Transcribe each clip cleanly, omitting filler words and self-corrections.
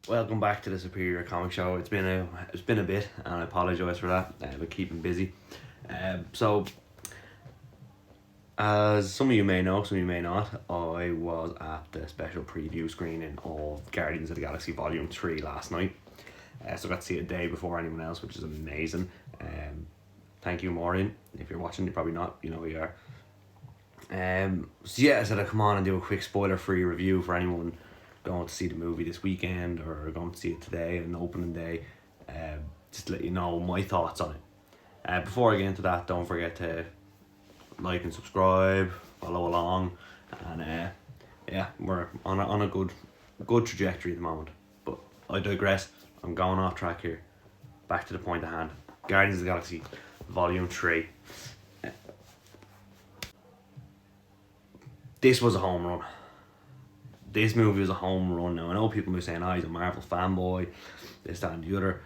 Welcome back to the Superior Comic Show. It's been a bit, and I apologise for that. But keeping busy. So, as some of you may know, some of you may not, I was at the special preview screening of Guardians of the Galaxy Volume 3 last night. So I got to see it a day before anyone else, which is amazing. Thank you, Maureen. If you're watching, you're probably not. You know who you are. So yeah, I said I'd come on and do a quick spoiler-free review for anyone going to see the movie this weekend or going to see it today on opening day. Just to let you know my thoughts on it. Before I get into that, don't forget to like and subscribe, follow along, and yeah, we're on a good trajectory at the moment. But I digress. I'm going off track here. Back to the point at hand. Guardians of the Galaxy Volume 3. This was a home run. This movie was a home run. Now, I know people may be saying, he's a Marvel fanboy, this, that, and the other.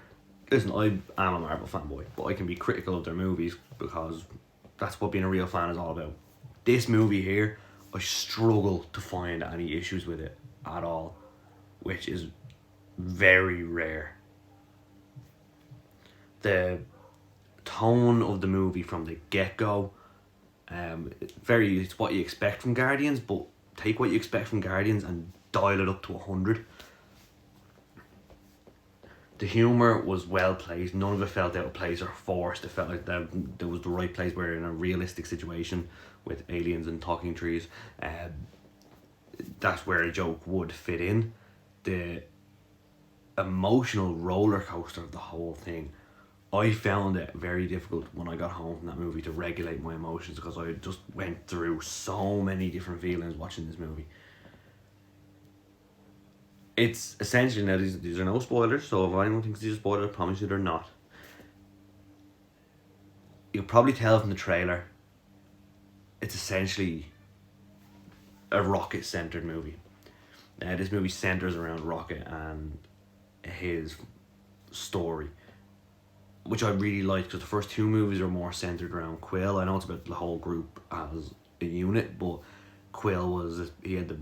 Listen, I am a Marvel fanboy, but I can be critical of their movies because that's what being a real fan is all about. This movie here, I struggle to find any issues with it at all, which is very rare. The tone of the movie from the get-go, it's what you expect from Guardians, but take what you expect from Guardians and dial it up to 100. The humour was well placed. None of it felt out of place or forced. It felt like there was the right place. We're in a realistic situation with aliens and talking trees. That's where a joke would fit in. The emotional roller coaster of the whole thing, I found it very difficult when I got home from that movie to regulate my emotions because I just went through so many different feelings watching this movie. It's essentially, now these are no spoilers, so if anyone thinks these are spoilers, I promise you they're not. You'll probably tell from the trailer, it's essentially a Rocket centered movie. This movie centers around Rocket and his story, which I really liked because the first two movies are more centered around Quill. I know it's about the whole group as a unit, but Quill had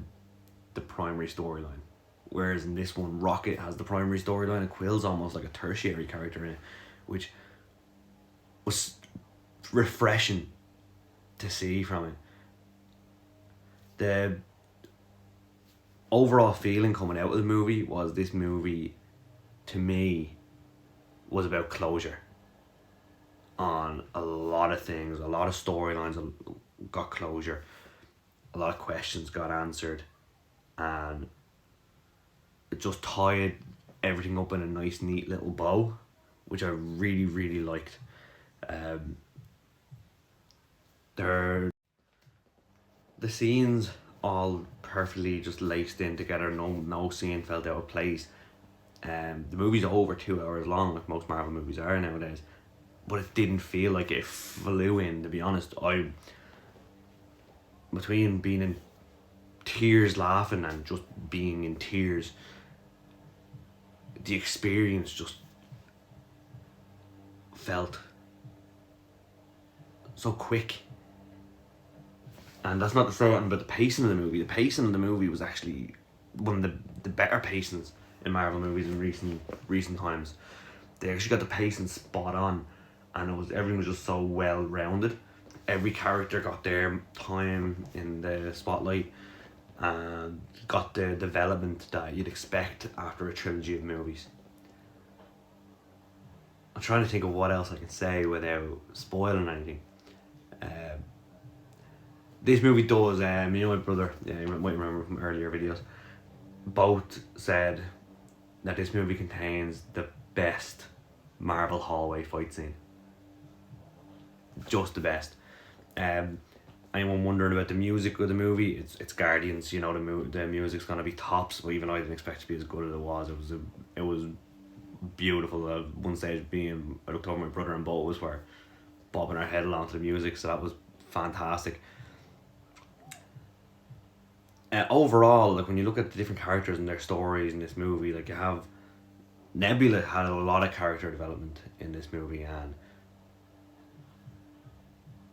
the primary storyline. Whereas in this one, Rocket has the primary storyline and Quill's almost like a tertiary character in it, which was refreshing to see from it. The overall feeling coming out of the movie was this movie, to me, was about closure on a lot of things. A lot of storylines got closure. A lot of questions got answered. And it just tied everything up in a nice, neat little bow, which I really, really liked. The scenes all perfectly just laced in together. No scene felt out of place. The movie's over 2 hours long, like most Marvel movies are nowadays, but it didn't feel like it flew in. To be honest, between being in tears laughing and just being in tears, the experience just felt so quick. And that's not to say anything about the pacing of the movie. The pacing of the movie was actually one of the better pacings in Marvel movies in recent times. They actually got the pacing spot on, and everything was just so well rounded. Every character got their time in the spotlight and got the development that you'd expect after a trilogy of movies. I'm trying to think of what else I can say without spoiling anything. This movie does, my brother, you might remember from earlier videos, both said that this movie contains the best Marvel hallway fight scene. Just the best. Anyone wondering about the music of the movie? It's Guardians. You know the music's gonna be tops, but even I didn't expect it to be as good as it was. It was beautiful. At one stage, I looked over my brother and Bo were bobbing our head along to the music, so that was fantastic. Overall, like when you look at the different characters and their stories in this movie, like you have Nebula had a lot of character development in this movie, and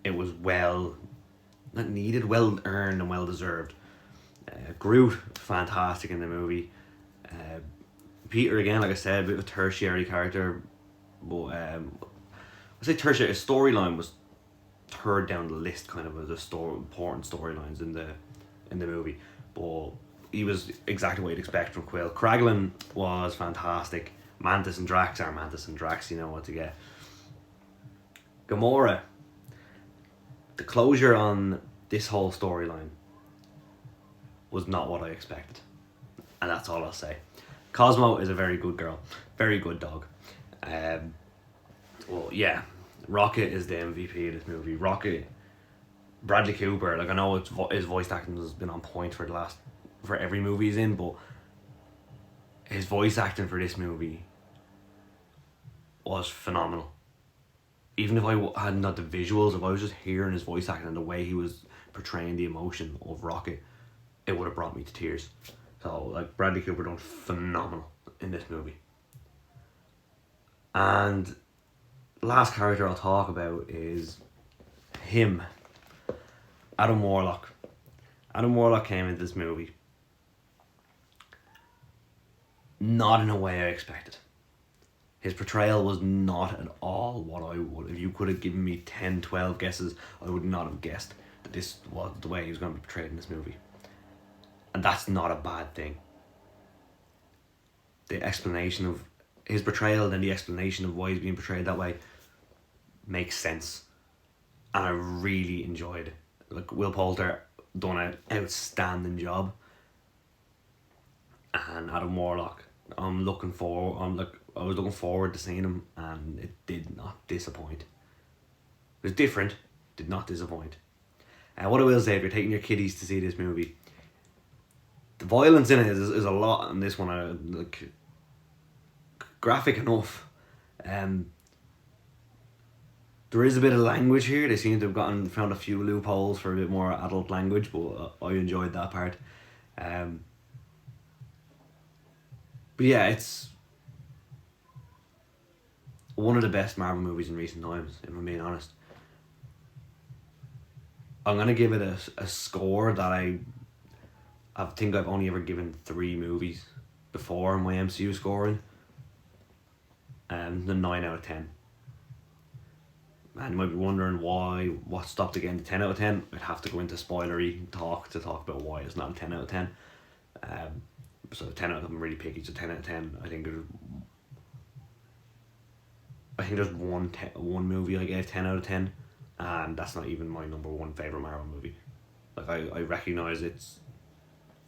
it was well earned and well deserved. Groot, fantastic in the movie. Peter again, like I said, a bit of a tertiary character, but I say tertiary. His storyline was third down the list, kind of, as the important storylines in the movie, but he was exactly what you'd expect from Quill. Kraglin was fantastic. Mantis and Drax are Mantis and Drax. You know what to get. Gamora. The closure on this whole storyline was not what I expected, and that's all I'll say. Cosmo is a very good girl, very good dog. Well, yeah, Rocket is the MVP of this movie. Rocket, Bradley Cooper. Like, I know his voice acting has been on point for every movie he's in, but his voice acting for this movie was phenomenal. Even if I had not the visuals, if I was just hearing his voice acting and the way he was portraying the emotion of Rocket, it would have brought me to tears. So, like, Bradley Cooper done phenomenal in this movie. And last character I'll talk about is him, Adam Warlock. Adam Warlock came into this movie not in a way I expected. His portrayal was not at all what I would. If you could have given me 10, 12 guesses, I would not have guessed that this was the way he was going to be portrayed in this movie. And that's not a bad thing. The explanation of his portrayal and the explanation of why he's being portrayed that way makes sense. And I really enjoyed it. Like, Will Poulter done an outstanding job. And Adam Warlock, I was looking forward to seeing him, and it did not disappoint. It was different, did not disappoint. What I will say, if you're taking your kiddies to see this movie, the violence in it is a lot in this one. Like, graphic enough. There is a bit of language here. They seem to have found a few loopholes for a bit more adult language, but I enjoyed that part. But yeah, it's one of the best Marvel movies in recent times, if I'm being honest. I'm going to give it a score that I think I've only ever given 3 movies before in my MCU scoring. The 9 out of 10. And you might be wondering what stopped again to 10 out of 10. I'd have to go into spoilery talk about why it's not a 10 out of 10. So 10 out of 10, I'm really picky, so 10 out of 10, I think there's one movie I gave 10 out of 10, and that's not even my number one favourite Marvel movie. Like, I recognise it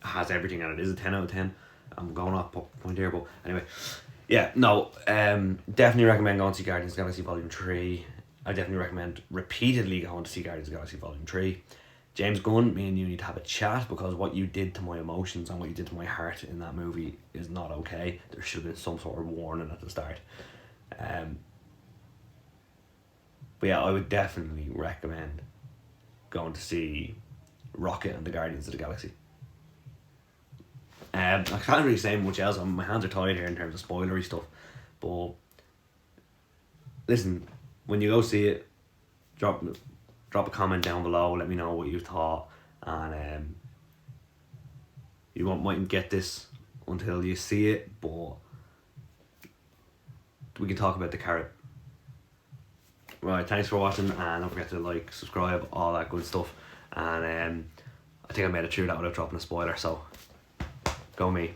has everything and it is a 10 out of 10. I'm going off point here, but anyway. Yeah, no, definitely recommend going to see Guardians of the Galaxy Volume 3. I definitely recommend repeatedly going to see Guardians of the Galaxy Volume 3. James Gunn, me and you need to have a chat, because what you did to my emotions and what you did to my heart in that movie is not okay. There should have been some sort of warning at the start. But yeah, I would definitely recommend going to see Rocket and the Guardians of the Galaxy. I can't really say much else. My hands are tied here in terms of spoilery stuff. But listen, when you go see it, drop a comment down below. Let me know what you thought, and you mightn't get this until you see it, but we can talk about the carrot. Right, thanks for watching, and don't forget to like, subscribe, all that good stuff. And I think I made it through that without dropping a spoiler, so go me.